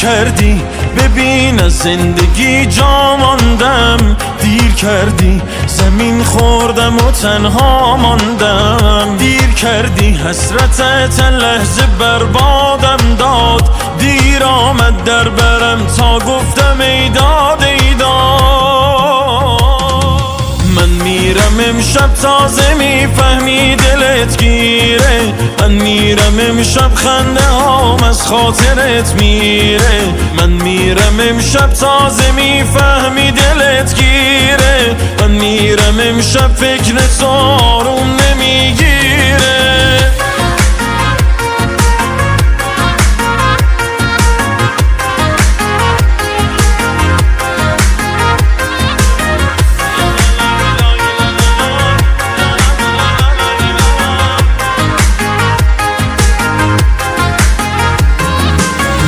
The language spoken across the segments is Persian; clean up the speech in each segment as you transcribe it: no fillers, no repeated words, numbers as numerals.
کردی ببین از زندگی جا ماندم، دیر کردی زمین خوردم و تنها ماندم، دیر کردی حسرتت لحظه بربادم داد، دیر آمد در برم تا گفتم ای داد ای داد. من میرم امشب تازه میفهمی دلت گیره، من میرم امشب خنده هام از خاطرت میره، من میرم امشب تازه میفهمی دلت گیره، من میرم امشب فکرت آروم نمیگیره.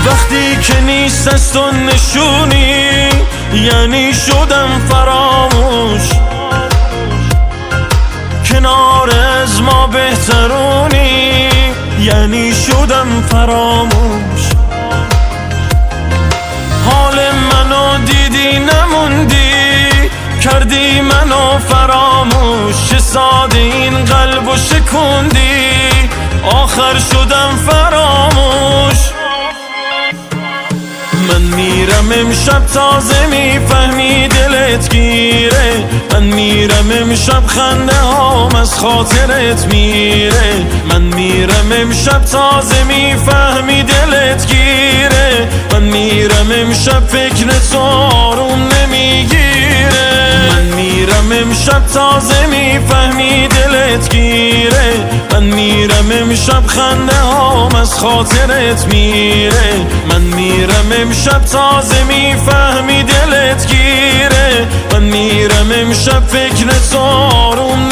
وقتی که نیست از تو نشونی یعنی شدم فراموش، کنار از ما بهترونی یعنی شدم فراموش، حال منو دیدی نموندی کردی منو فراموش، چه ساده این قلبو شکوندی آخر شدم فراموش. من میرم امشب تازه میفهمی دلت گیره، من میرم امشب خنده هام از خاطرت میره، من میرم امشب تازه میفهمی دلت گیره، من میرم امشب فکرت آروم نمیگیره، من میرم امشب تازه میفهمی دلت گیره، من میرم امشب خنده هام از خاطرت میره، من میرم امشب تازه میفهمی دلت گیره، من میرم امشب فکرت آروم